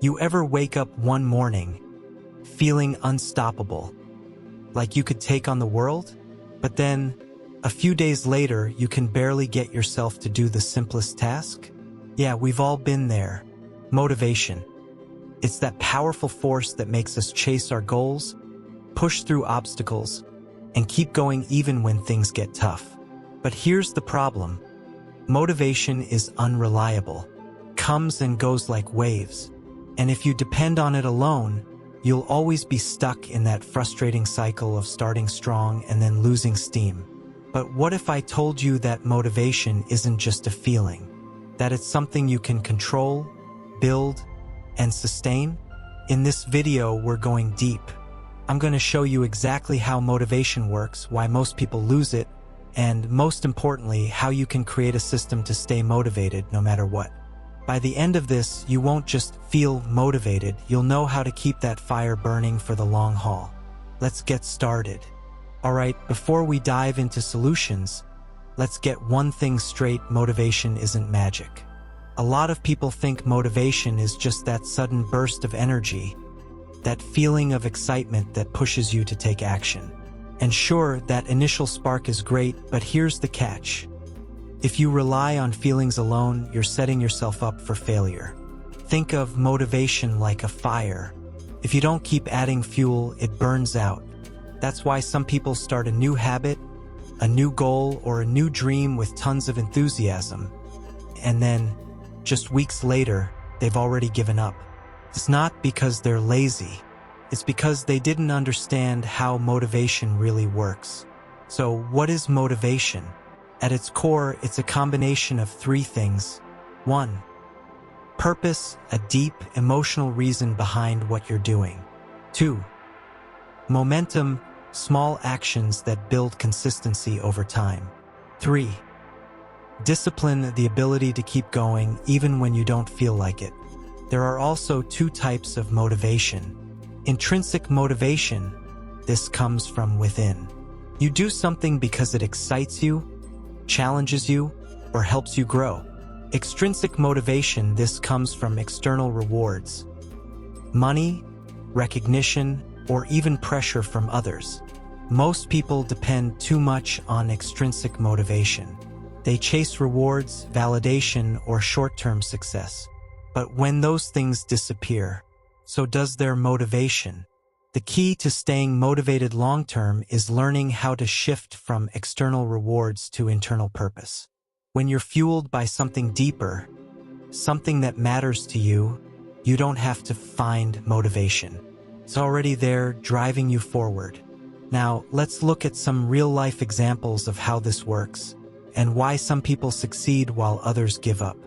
You ever wake up one morning feeling unstoppable, like you could take on the world? But then, a few days later, you can barely get yourself to do the simplest task? Yeah, we've all been there. Motivation. It's that powerful force that makes us chase our goals, push through obstacles, and keep going even when things get tough. But here's the problem. Motivation is unreliable, comes and goes like waves. And if you depend on it alone, you'll always be stuck in that frustrating cycle of starting strong and then losing steam. But what if I told you that motivation isn't just a feeling, that it's something you can control, build, and sustain? In this video, we're going deep. I'm going to show you exactly how motivation works, why most people lose it, and most importantly, how you can create a system to stay motivated no matter what. By the end of this, you won't just feel motivated, you'll know how to keep that fire burning for the long haul. Let's get started. Alright, before we dive into solutions, let's get one thing straight: motivation isn't magic. A lot of people think motivation is just that sudden burst of energy, that feeling of excitement that pushes you to take action. And sure, that initial spark is great, but here's the catch. If you rely on feelings alone, you're setting yourself up for failure. Think of motivation like a fire. If you don't keep adding fuel, it burns out. That's why some people start a new habit, a new goal, or a new dream with tons of enthusiasm. And then, just weeks later, they've already given up. It's not because they're lazy. It's because they didn't understand how motivation really works. So, what is motivation? At its core, it's a combination of three things. 1. Purpose, a deep, emotional reason behind what you're doing. 2. Momentum, small actions that build consistency over time. 3. Discipline, the ability to keep going even when you don't feel like it. There are also two types of motivation. Intrinsic motivation. This comes from within. You do something because it excites you, challenges you, or helps you grow. Extrinsic motivation. This comes from external rewards. Money, recognition, or even pressure from others. Most people depend too much on extrinsic motivation. They chase rewards, validation, or short-term success. But when those things disappear, so does their motivation. The key to staying motivated long-term is learning how to shift from external rewards to internal purpose. When you're fueled by something deeper, something that matters to you, you don't have to find motivation. It's already there, driving you forward. Now, let's look at some real-life examples of how this works, and why some people succeed while others give up.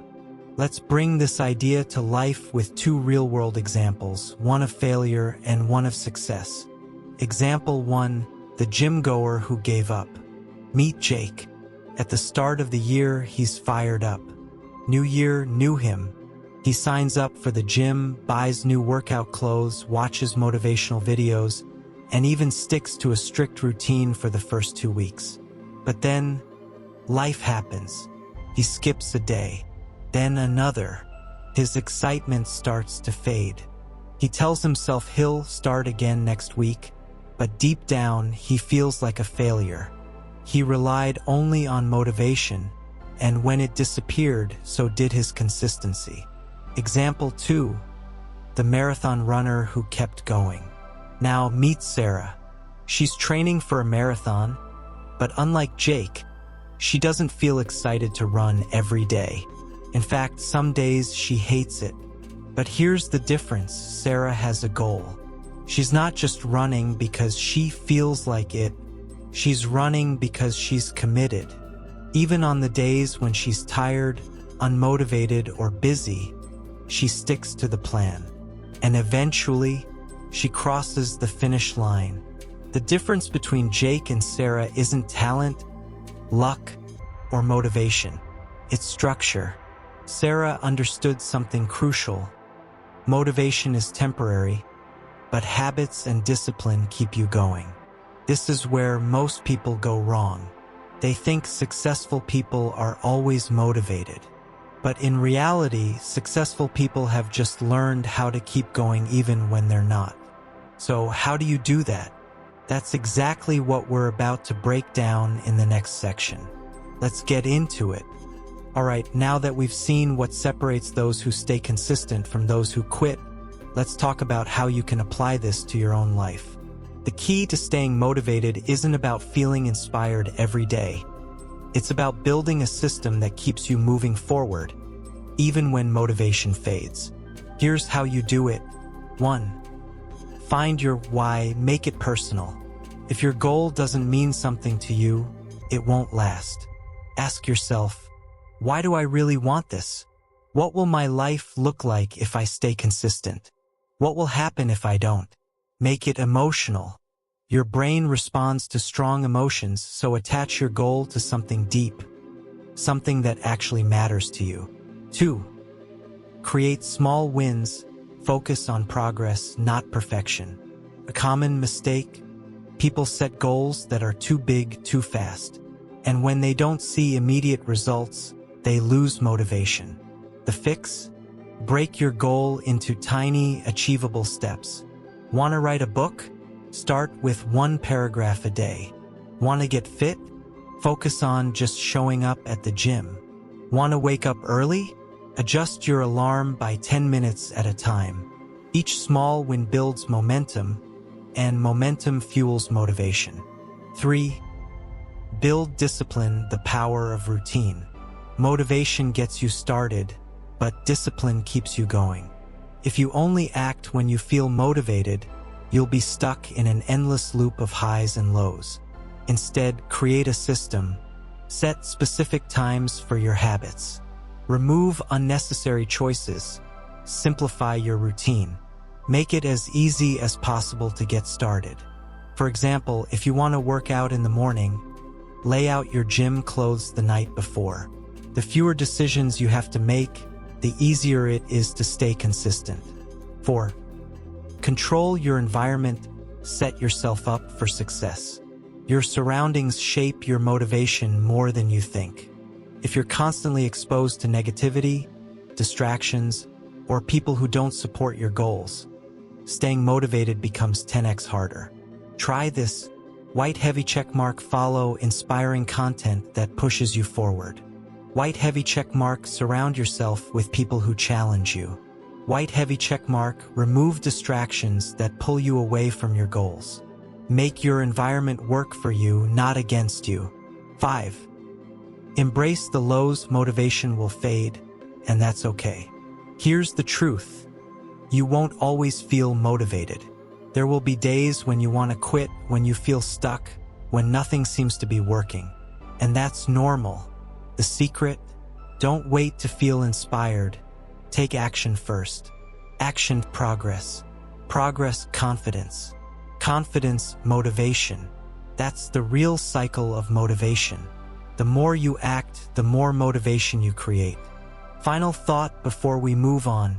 Let's bring this idea to life with two real-world examples, one of failure and one of success. Example 1, the gym goer who gave up. Meet Jake. At the start of the year, he's fired up. New year, new him. He signs up for the gym, buys new workout clothes, watches motivational videos, and even sticks to a strict routine for the first 2 weeks. But then, life happens. He skips a day. Then another. His excitement starts to fade. He tells himself he'll start again next week, but deep down he feels like a failure. He relied only on motivation, and when it disappeared, so did his consistency. Example 2, the marathon runner who kept going. Now meet Sarah. She's training for a marathon, but unlike Jake, she doesn't feel excited to run every day. In fact, some days she hates it. But here's the difference: Sarah has a goal. She's not just running because she feels like it. She's running because she's committed. Even on the days when she's tired, unmotivated, or busy, she sticks to the plan. And eventually, she crosses the finish line. The difference between Jake and Sarah isn't talent, luck, or motivation. It's structure. Sarah understood something crucial. Motivation is temporary, but habits and discipline keep you going. This is where most people go wrong. They think successful people are always motivated. But in reality, successful people have just learned how to keep going even when they're not. So how do you do that? That's exactly what we're about to break down in the next section. Let's get into it. Alright, now that we've seen what separates those who stay consistent from those who quit, let's talk about how you can apply this to your own life. The key to staying motivated isn't about feeling inspired every day. It's about building a system that keeps you moving forward, even when motivation fades. Here's how you do it. 1. Find your why, make it personal. If your goal doesn't mean something to you, it won't last. Ask yourself, why do I really want this? What will my life look like if I stay consistent? What will happen if I don't? Make it emotional. Your brain responds to strong emotions, so attach your goal to something deep, something that actually matters to you. 2. Create small wins. Focus on progress, not perfection. A common mistake: people set goals that are too big too fast. And when they don't see immediate results, they lose motivation. The fix? Break your goal into tiny, achievable steps. Want to write a book? Start with 1 paragraph a day. Want to get fit? Focus on just showing up at the gym. Want to wake up early? Adjust your alarm by 10 minutes at a time. Each small win builds momentum, and momentum fuels motivation. 3. Build discipline, the power of routine. Motivation gets you started, but discipline keeps you going. If you only act when you feel motivated, you'll be stuck in an endless loop of highs and lows. Instead, create a system. Set specific times for your habits. Remove unnecessary choices. Simplify your routine. Make it as easy as possible to get started. For example, if you want to work out in the morning, lay out your gym clothes the night before. The fewer decisions you have to make, the easier it is to stay consistent. 4. Control your environment. Set yourself up for success. Your surroundings shape your motivation more than you think. If you're constantly exposed to negativity, distractions, or people who don't support your goals, staying motivated becomes 10x harder. Try this. White heavy checkmark. Follow inspiring content that pushes you forward. White heavy checkmark. Surround yourself with people who challenge you. White heavy checkmark. Remove distractions that pull you away from your goals. Make your environment work for you, not against you. 5. Embrace the lows. Motivation will fade, and that's okay. Here's the truth. You won't always feel motivated. There will be days when you want to quit, when you feel stuck, when nothing seems to be working. And that's normal. The secret? Don't wait to feel inspired. Take action first. Action, progress. Progress, confidence. Confidence, motivation. That's the real cycle of motivation. The more you act, the more motivation you create. Final thought before we move on.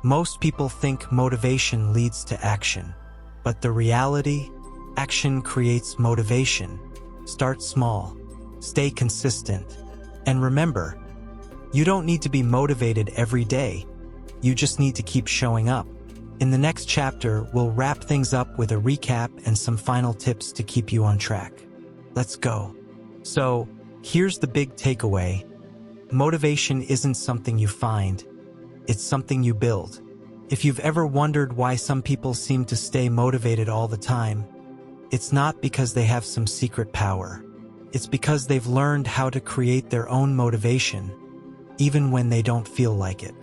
Most people think motivation leads to action. But the reality? Action creates motivation. Start small. Stay consistent. And remember, you don't need to be motivated every day. You just need to keep showing up. In the next chapter, we'll wrap things up with a recap and some final tips to keep you on track. Let's go. So, here's the big takeaway. Motivation isn't something you find. It's something you build. If you've ever wondered why some people seem to stay motivated all the time, it's not because they have some secret power. It's because they've learned how to create their own motivation, even when they don't feel like it.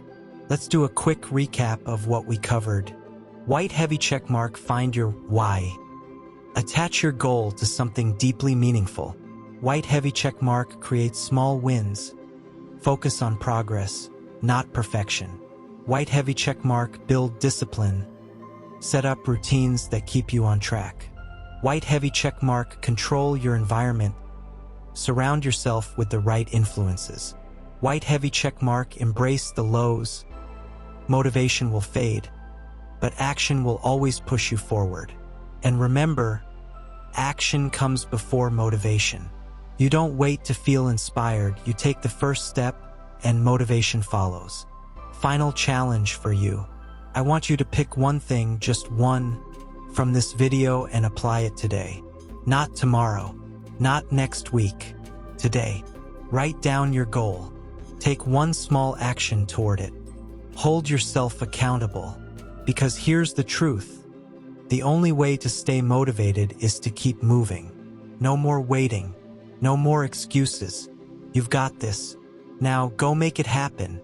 Let's do a quick recap of what we covered. White heavy checkmark. Find your why. Attach your goal to something deeply meaningful. White heavy checkmark. Create small wins. Focus on progress, not perfection. White heavy checkmark. Build discipline. Set up routines that keep you on track. White heavy checkmark. Control your environment. Surround yourself with the right influences. White heavy checkmark. Embrace the lows. Motivation will fade, but action will always push you forward. And remember, action comes before motivation. You don't wait to feel inspired. You take the first step, and motivation follows. Final challenge for you. I want you to pick one thing, just one, from this video and apply it today. Not tomorrow, not next week, today. Write down your goal. Take one small action toward it. Hold yourself accountable. Because here's the truth. The only way to stay motivated is to keep moving. No more waiting. No more excuses. You've got this. Now go make it happen.